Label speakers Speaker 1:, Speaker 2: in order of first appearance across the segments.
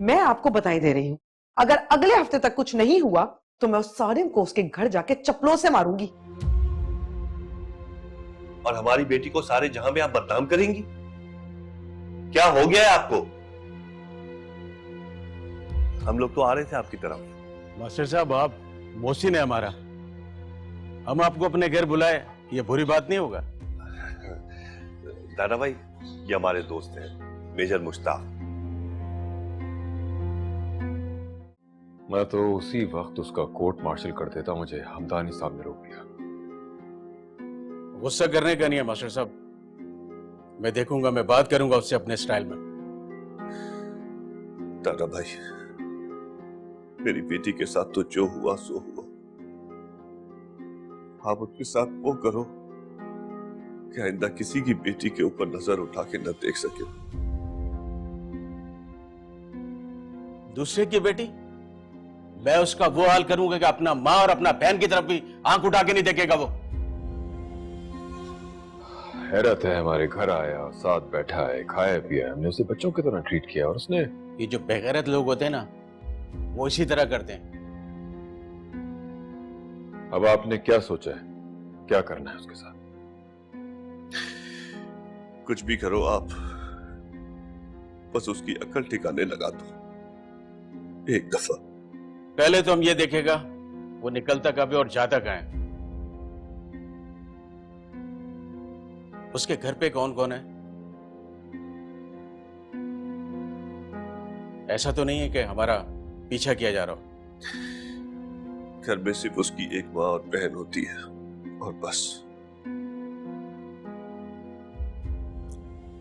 Speaker 1: मैं आपको बधाई दे रही हूँ। अगर अगले हफ्ते तक कुछ नहीं हुआ तो मैं उस सारिम को उसके घर जाके चप्पलों से मारूंगी।
Speaker 2: और हमारी बेटी को सारे जहां में आप बदनाम करेंगी? क्या हो गया है आपको? हम लोग तो आ रहे थे आपकी तरफ।
Speaker 3: मास्टर साहब, आप मोहसिन है हमारा, हम आपको अपने घर बुलाए, ये बुरी बात नहीं होगा?
Speaker 2: दादा भाई, ये हमारे दोस्त हैं, मेजर मुश्ताक।
Speaker 4: मैं तो उसी वक्त उसका कोर्ट मार्शल कर देता, मुझे हमदानी साहब ने रोक लिया।
Speaker 3: गुस्सा करने का नहीं है मास्टर साहब, मैं देखूंगा, मैं बात करूंगा उससे अपने स्टाइल में।
Speaker 2: दादा भाई, मेरी बेटी के साथ तो जो हुआ सो हुआ। आप उसके साथ वो करो कि आइंदा किसी की बेटी के ऊपर नजर उठा के न देख सके।
Speaker 3: दूसरे की बेटी? मैं उसका वो हाल करूंगा कि अपना माँ और अपना बहन की तरफ भी आंख उठा के नहीं देखेगा वो।
Speaker 4: हैरत है, हमारे घर आया, साथ बैठा है, खाया पिया, हमने उसे बच्चों की तरह ट्रीट किया और उसने।
Speaker 3: ये जो बेगैरत लोग होते हैं ना, वो इसी तरह करते हैं।
Speaker 4: अब आपने क्या सोचा है, क्या करना है उसके साथ?
Speaker 2: कुछ भी करो आप, बस उसकी अकल ठिकाने लगा दो एक दफा।
Speaker 3: पहले तो हम ये देखेगा वो निकलता कब है और जाता कहाँ है। उसके घर पे कौन कौन है? ऐसा तो नहीं है कि हमारा पीछा किया जा रहा हो।
Speaker 2: घर में सिर्फ उसकी एक माँ और बहन होती है और बस।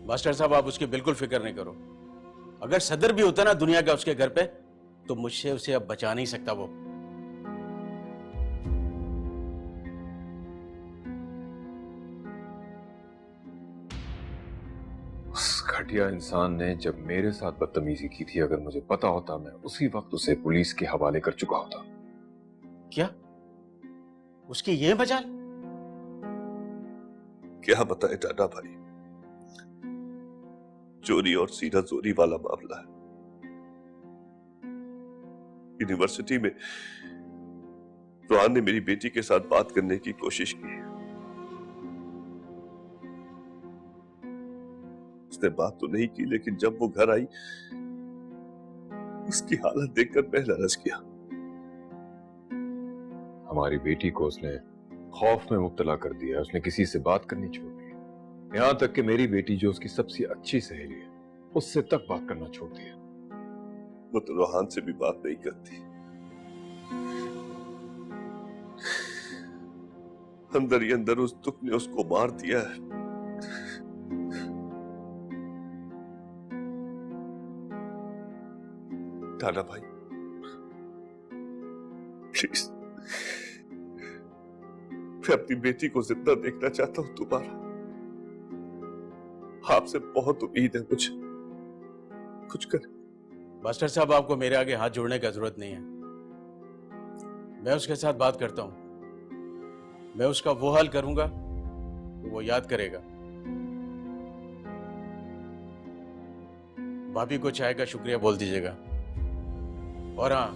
Speaker 3: मास्टर साहब, आप उसकी बिल्कुल फिक्र नहीं करो। अगर सदर भी होता ना दुनिया का उसके घर पे, तो मुझसे उसे अब बचा नहीं सकता वो।
Speaker 4: उस घटिया इंसान ने जब मेरे साथ बदतमीजी की थी, अगर मुझे पता होता मैं उसी वक्त उसे पुलिस के हवाले कर चुका होता।
Speaker 3: क्या उसकी ये मजाल?
Speaker 2: क्या बताए दादा भाई, चोरी और सीना चोरी वाला मामला है। यूनिवर्सिटी में रोहान ने मेरी बेटी के साथ बात करने की कोशिश की। उसने बात तो नहीं की, लेकिन जब वो घर आई उसकी हालत देखकर मैं लरस गया।
Speaker 4: हमारी बेटी को उसने खौफ में मुब्तला कर दिया, उसने किसी से बात करनी छोड़ दी, यहां तक कि मेरी बेटी जो उसकी सबसे अच्छी सहेली है उससे तक बात करना छोड़ दिया।
Speaker 2: वो तो रोहान से भी बात नहीं करती। अंदर ही अंदर उस दुख ने उसको मार दिया है। दादा भाई, प्लीज, मैं अपनी बेटी को जिंदा देखना चाहता हूं दोबारा। आपसे बहुत उम्मीद है मुझे, कुछ कर।
Speaker 3: मास्टर साहब, आपको मेरे आगे हाथ जोड़ने की जरूरत नहीं है। मैं उसके साथ बात करता हूं, मैं उसका वो हाल करूंगा तो वो याद करेगा। भाभी को चाय का शुक्रिया बोल दीजिएगा, और हाँ,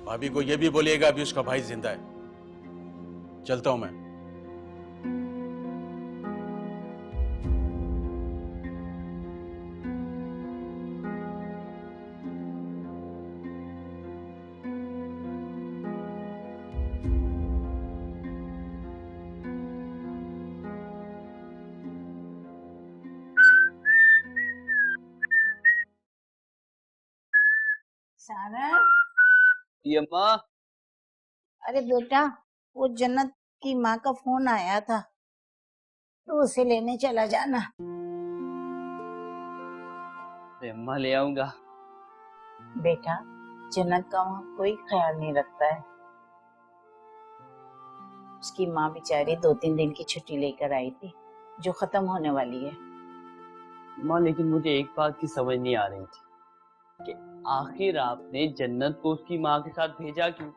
Speaker 3: भाभी को यह भी बोलिएगा अभी उसका भाई जिंदा है। चलता हूं मैं।
Speaker 5: सारा,
Speaker 6: ये अम्मा।
Speaker 5: अरे बेटा, वो जन्नत की माँ का फोन आया था, तो उसे लेने चला जाना।
Speaker 6: अरे अम्मा, ले आऊंगा।
Speaker 5: बेटा, जन्नत का वहाँ कोई ख्याल नहीं रखता है। उसकी माँ बेचारी 2-3 दिन की छुट्टी लेकर आई थी, जो खत्म होने वाली है।
Speaker 6: अम्मा, लेकिन मुझे एक बात की समझ नहीं आ रही थी कि आखिर आपने जन्नत को उसकी माँ के साथ भेजा क्यों?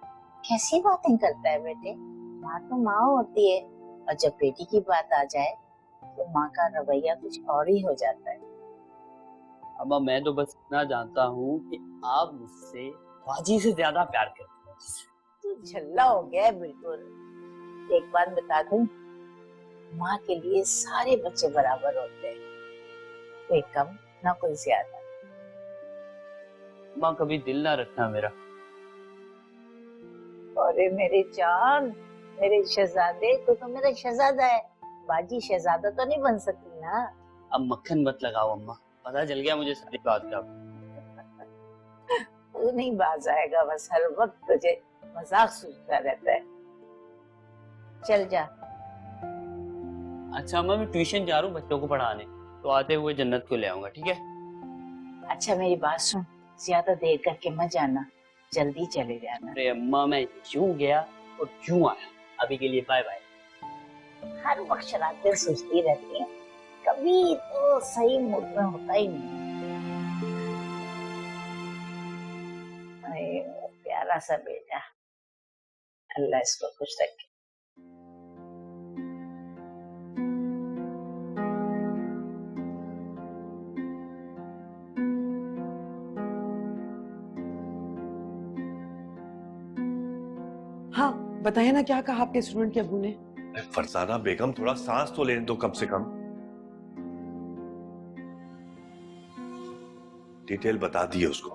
Speaker 5: कैसी बातें करता है बेटे, माँ तो माँ होती है, और जब बेटी की बात आ जाए तो माँ का रवैया कुछ और ही हो जाता है।
Speaker 6: अम्मा मैं तो बस इतना जानता हूँ कि आप मुझसे बाजी से ज्यादा प्यार करते हैं।
Speaker 5: तू झल्ला हो गया है बिल्कुल। एक बात बता दूं, माँ के लिए सारे बच्चे बराबर होते हैं, कोई कम ना कोई ज्यादा।
Speaker 6: माँ कभी दिल ना रखना मेरा।
Speaker 5: अरे मेरे जान, मेरे शहजादे, तो मेरा शहजादा है, बाजी शहजादा तो नहीं बन सकती ना।
Speaker 6: अब मक्खन मत लगाओ अम्मा, पता चल गया मुझे सारी बात का।
Speaker 5: तू नहीं बाज आएगा, बस हर वक्त तुझे मजाक सूझता रहता है। चल जा।
Speaker 6: अच्छा अम्मा मैं ट्यूशन जा रहा हूँ बच्चों को पढ़ाने, तो आते हुए जन्नत को ले आऊंगा, ठीक है?
Speaker 5: अच्छा मेरी बात सुन, ज्यादा देर करके मत जाना, जल्दी चले जाना।
Speaker 6: अरे अम्मा मैं क्यों गया और क्यों आया, अभी के लिए बाय बाय।
Speaker 5: हर वक्त शरारतें सोचती रहती है, कभी तो सही मूड में होता ही नहीं। अरे प्यारा सा बेटा, अल्लाह इसको खुश रखे।
Speaker 1: हाँ बताइए ना, क्या कहा आपके स्टूडेंट के अबू ने?
Speaker 2: फरजाना बेगम थोड़ा सांस तो लेने दो कम से कम। डिटेल बता दी है उसको,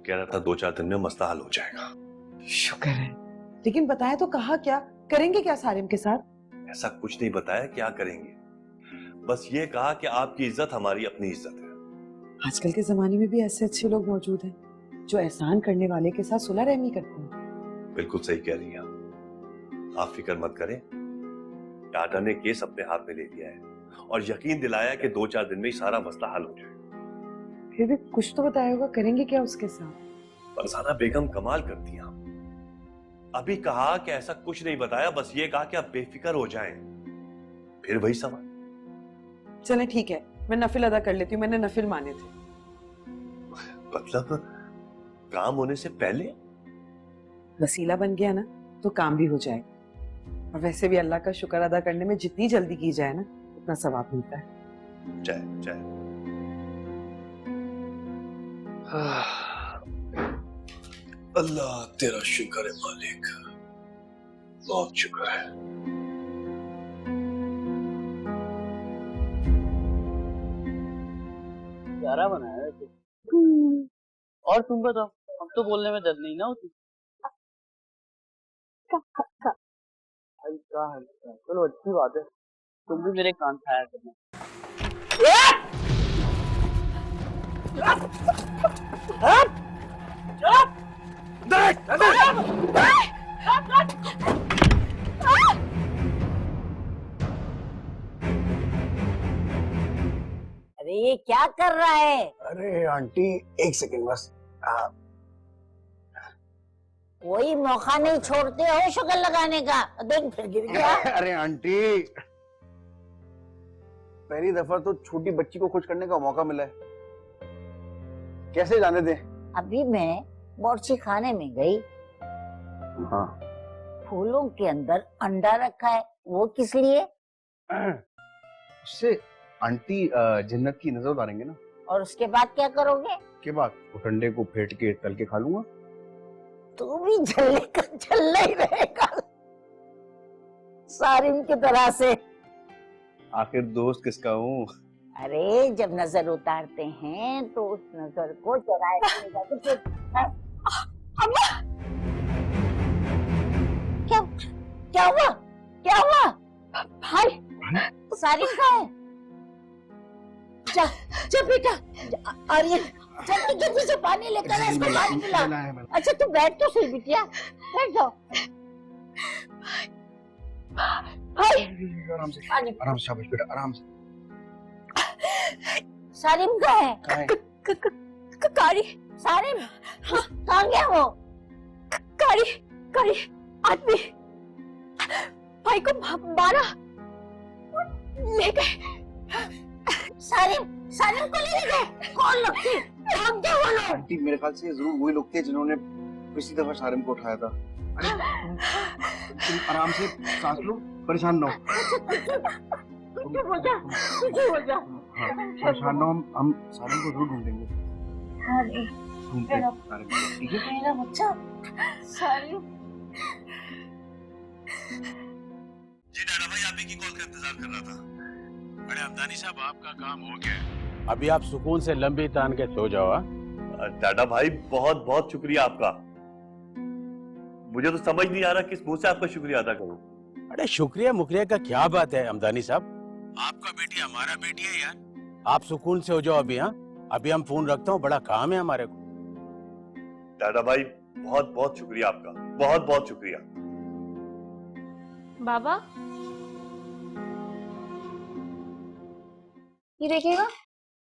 Speaker 2: कह रहा था 2-4 दिन में मसला हल हो जाएगा।
Speaker 1: शुक्र है। लेकिन बताया तो कहा क्या करेंगे, क्या सारिम के साथ?
Speaker 2: ऐसा कुछ नहीं बताया क्या करेंगे, बस ये कहा कि आपकी इज्जत हमारी अपनी इज्जत है।
Speaker 1: आजकल के जमाने में भी ऐसे अच्छे लोग मौजूद हैं जो एहसान करने वाले के साथ सुलह रहमी करते हैं।
Speaker 2: बिल्कुल सही कह रही हैं आप फिक्र मत करें, टाटा ने केस अपने हाथ में ले लिया है और यकीन दिलाया कि 2-4 दिन में ही सारा मसला हल हो जाएगा।
Speaker 1: फिर भी कुछ तो बताया होगा, करेंगे क्या उसके साथ?
Speaker 2: फरजाना बेगम कमाल करती हैं आप। अभी कहा कि ऐसा कुछ नहीं बताया, बस ये कहा कि आप बेफिक्र हो जाएं। फिर वही सवाल।
Speaker 1: चले ठीक है, मैं नफिल अदा कर लेती हूँ, मैंने नफिल माने थे।
Speaker 2: मतलब काम होने से पहले?
Speaker 1: वसीला बन गया ना तो काम भी हो जाएगा, और वैसे भी अल्लाह का शुक्र अदा करने में जितनी जल्दी की जाए ना उतना सवाब मिलता है।
Speaker 2: जय जय। अल्लाह तेरा शुक्र है मालिक, बहुत शुक्र है।
Speaker 6: प्यारा बनाया है तू। और तुम बताओ, हम तो बोलने में दर्द नहीं ना होती। चलो अच्छी बात है, तुम भी मेरे कान खाया करना।
Speaker 5: अरे ये क्या कर रहा है?
Speaker 7: अरे आंटी एक सेकंड बस।
Speaker 5: कोई मौका नहीं छोड़ते हो शक्ल लगाने का। देख फिर गिर गया।
Speaker 7: अरे आंटी पहली दफा तो छोटी बच्ची को खुश करने का मौका मिला है, कैसे जाने दे।
Speaker 5: अभी मैं मोर्ची खाने में गई,
Speaker 7: हाँ
Speaker 5: फूलों के अंदर अंडा रखा है, वो किस लिए?
Speaker 7: उससे आंटी जन्नत की नजर उतारेंगे ना।
Speaker 5: और उसके बाद क्या करोगे?
Speaker 7: के बाद उस अंडे को फेंट के तल के खा लूंगा।
Speaker 5: तू भी झल्ले का झल्ला ही रहेगा सारिम की तरह से।
Speaker 7: आखिर दोस्त किसका हूँ?
Speaker 5: अरे जब नजर उतारते हैं तो उस नजर को चराए रखेगा तो फिर अम्मा क्या क्या हुआ? क्या हुआ? भाई सारिम कहाँ है? जा जा बेटा, आर्यन जल्दी जल्दी से पानी लेकर आ, इसको पानी पिला। अच्छा तू बैठ तो सही बिटिया, बैठ जाओ। भाई
Speaker 7: आराम से
Speaker 5: पानी।
Speaker 7: आराम से, शाबाश बेटा आराम से।
Speaker 5: सारिम कहाँ है?
Speaker 7: कहाँ है?
Speaker 5: कारी सारिम कहाँ गया वो? कारी कारी आदमी भाई को मारा ले गए। सारिम सारिम को ले गए? कौन लोग थे? कौन थे वो लोग?
Speaker 7: आंटी मेरे ख्याल से जरूर वही लोग थे जिन्होंने पिछली दफा सारिम को उठाया था। अरे तुम आराम से सांस लो, परेशान ना हो।
Speaker 5: कुछ हो जा
Speaker 7: हाँ परेशान ना हो, हम सारिम को जरूर ढूंढेंगे।
Speaker 5: अरे
Speaker 7: ढूंढते हैं सारिम को, ठीक है?
Speaker 5: मेरा बच्चा सारी
Speaker 2: जी डाडा भाई, आप ही की कॉल का इंतजार कर रहा था।
Speaker 3: अरे अब्दानी साहब, आपका काम हो गया है। अभी आप सुकून से लंबी तान के सो जाओ।
Speaker 2: डाडा भाई बहुत बहुत शुक्रिया आपका। मुझे तो समझ नहीं आ रहा किस मुंह से आपका शुक्रिया अदा करूं।
Speaker 3: अरे शुक्रिया मुकरिया का क्या बात है अमदानी साहब, आपका बेटी हमारा बेटी है यार। आप सुकून से हो जाओ अभी। हाँ अभी हम फोन रखता हूँ, बड़ा काम है हमारे को।
Speaker 2: डाडा भाई बहुत बहुत शुक्रिया आपका, बहुत बहुत शुक्रिया।
Speaker 5: बाबा ये देखिएगा,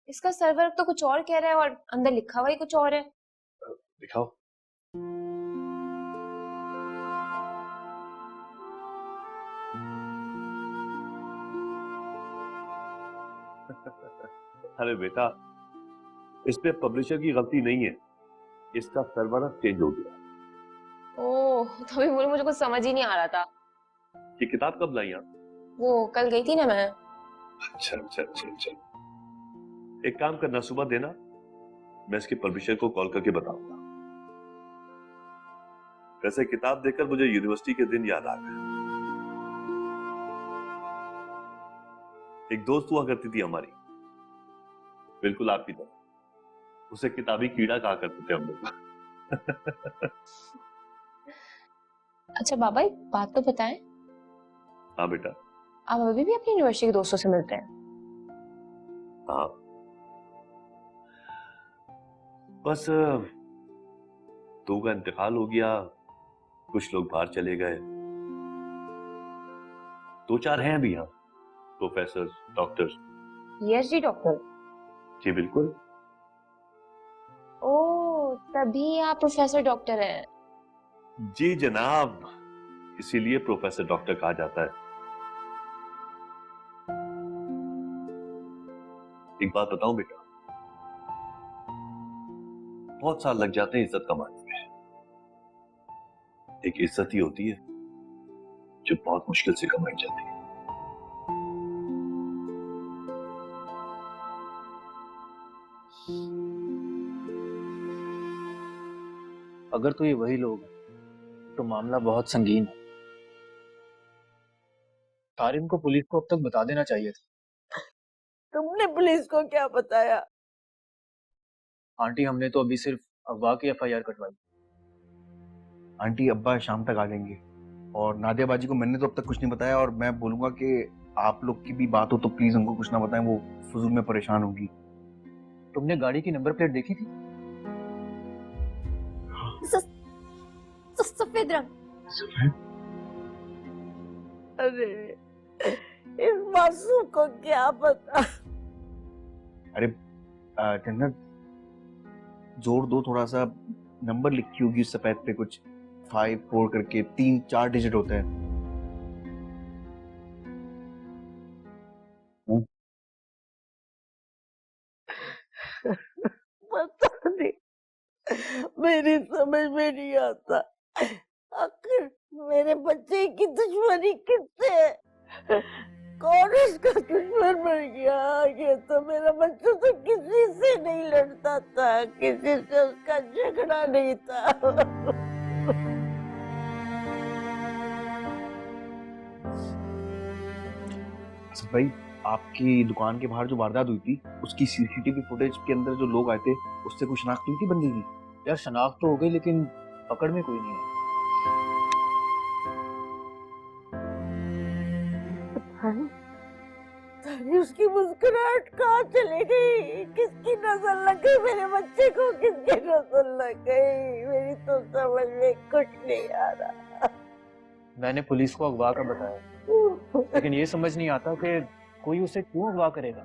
Speaker 5: इसका सर्वर तो कुछ और कह रहा है और अंदर लिखा हुआ ही कुछ और है।
Speaker 2: दिखाओ। अरे बेटा, इसमें पब्लिशर की गलती नहीं है, इसका सर्वर चेंज हो गया।
Speaker 5: ओह, तो अभी मुझे कुछ समझ ही नहीं आ रहा था।
Speaker 2: ये किताब कब लाई आप?
Speaker 5: वो कल गई थी ना मैं।
Speaker 2: अच्छा अच्छा अच्छा अच्छा। एक काम करना, सुबह देना, मैं इसके पब्लिशर को कॉल करके बताऊंगा। वैसे किताब देखकर मुझे यूनिवर्सिटी के दिन याद आ गए। एक दोस्त हुआ करती थी हमारी, बिल्कुल आपकी तरह। उसे किताबी कीड़ा कहा करते थे हम लोग।
Speaker 5: अच्छा बाबा, एक बात तो बताएं,
Speaker 2: हाँ बेटा।
Speaker 5: आप अभी भी अपनी यूनिवर्सिटी के दोस्तों से मिलते हैं?
Speaker 2: हाँ, बस दो का इंतकाल हो गया, कुछ लोग बाहर चले गए, दो चार हैं अभी यहाँ, प्रोफेसर, डॉक्टर।
Speaker 5: PhD doctor?
Speaker 2: जी बिल्कुल।
Speaker 5: ओह, तभी आप प्रोफेसर डॉक्टर हैं।
Speaker 2: जी जनाब, इसीलिए प्रोफेसर डॉक्टर कहा जाता है। एक बात बताऊं बेटा, बहुत साल लग जाते हैं इज्जत कमाने में। एक इज्जत ही होती है जो बहुत मुश्किल से कमाई जाती है।
Speaker 8: अगर तो ये वही लोग हैं तो मामला बहुत संगीन है। तारिम को पुलिस को अब तक बता देना चाहिए था।
Speaker 1: तुमने पुलिस को क्या बताया?
Speaker 8: आंटी, हमने तो अभी सिर्फ अगवा की एफआईआर कटवाई।
Speaker 7: आंटी अब्बा शाम तक आ जाएंगे, और नादिया बाजी को मैंने तो अब तक कुछ नहीं बताया, और मैं बोलूंगा कि आप लोग की भी बात हो तो प्लीज उनको कुछ ना बताएं, वो फजूल में परेशान होगी।
Speaker 8: तुमने गाड़ी की नंबर प्लेट देखी थी?
Speaker 5: सफेद रंग।
Speaker 1: अरे इस मासूम को क्या पता।
Speaker 7: अरे जन्नत, जोड़ दो थोड़ा सा, नंबर लिखी होगी उस सफेद पे, कुछ 5-4 करके 3-4 डिजिट होते हैं।
Speaker 1: पता नहीं, मेरी समझ में नहीं आता, आखिर मेरे बच्चे की दुश्मनी किससे है? कौन इसका दुश्मन बन गया? ये तो मेरा बच्चा तो किसी से नहीं लड़ता था, किसी से उसका झगड़ा नहीं था।
Speaker 7: असद भाई, आपकी दुकान के बाहर जो वारदात हुई थी, उसकी सीसीटीवी फुटेज के अंदर जो लोग आए थे, उससे कुछ शनाख्त हुई थी बंदे की?
Speaker 8: यार शनाख्त तो हो गई, लेकिन पकड़ में कोई नहीं है।
Speaker 1: उसकी मुस्कुराहट कहाँ चली गई? किसकी नजर लग गई मेरे बच्चे को? किसकी नजर लग गई? मेरी तो समझ में कुछ नहीं आ रहा।
Speaker 8: मैंने पुलिस को अगवा का बताया, लेकिन ये समझ नहीं आता कि कोई उसे क्यों अगवा करेगा,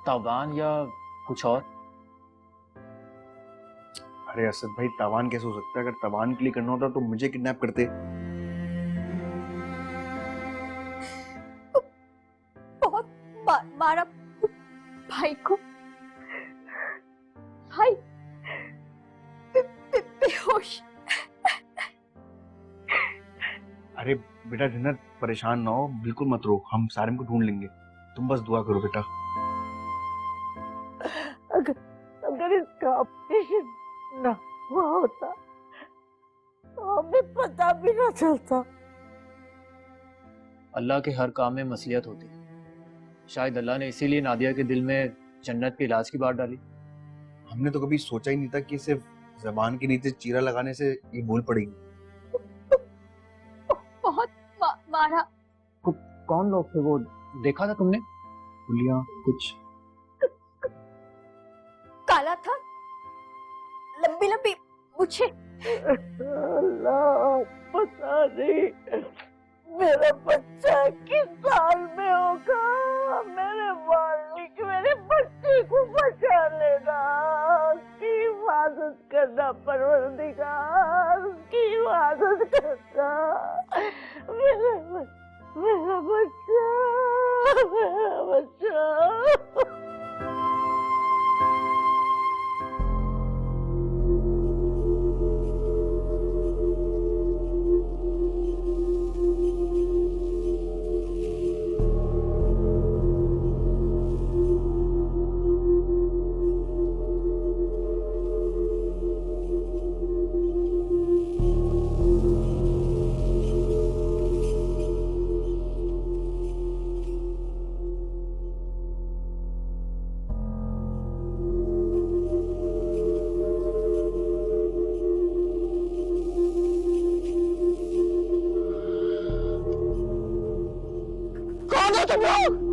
Speaker 8: तावान या कुछ और।
Speaker 7: अरे असद भाई, तावान कैसे हो सकता है? अगर तावान के लिए करना होता तो मुझे किडनैप करते।
Speaker 5: बहुत मारा भाई को। भाई बेहोश।
Speaker 7: अरे बेटा जन्नत, परेशान ना हो, बिल्कुल मत रो, हम सारिम को ढूंढ लेंगे। तुम बस दुआ करो बेटा।
Speaker 1: अगर इसका ऑपरेशन ना हुआ होता तो हमें पता भी ना चलता।
Speaker 8: अल्लाह के हर काम में मसलियत होती है। शायद अल्लाह ने इसीलिए नादिया के दिल में जन्नत के इलाज की बात डाली।
Speaker 7: हमने तो कभी सोचा ही नहीं था कि सिर्फ जबान के नीचे चीरा लगाने से ये भूल पड़ेगी।
Speaker 5: बहुत मारा।
Speaker 8: कौन लोग थे वो, देखा था तुमने? गुलिया कुछ
Speaker 5: काला था, लंबी लंबी मुझे।
Speaker 1: अल्लाह पता नहीं मेरा बच्चा किस साल में होगा। मेरे मालिक मेरे बच्चे को बचा लेना, उसकी हिफाजत करना परवरदिगार, उसकी हिफाजत करना। मेरा बच्चा, मेरा बच्चा।
Speaker 5: कौन हो तुम लोग?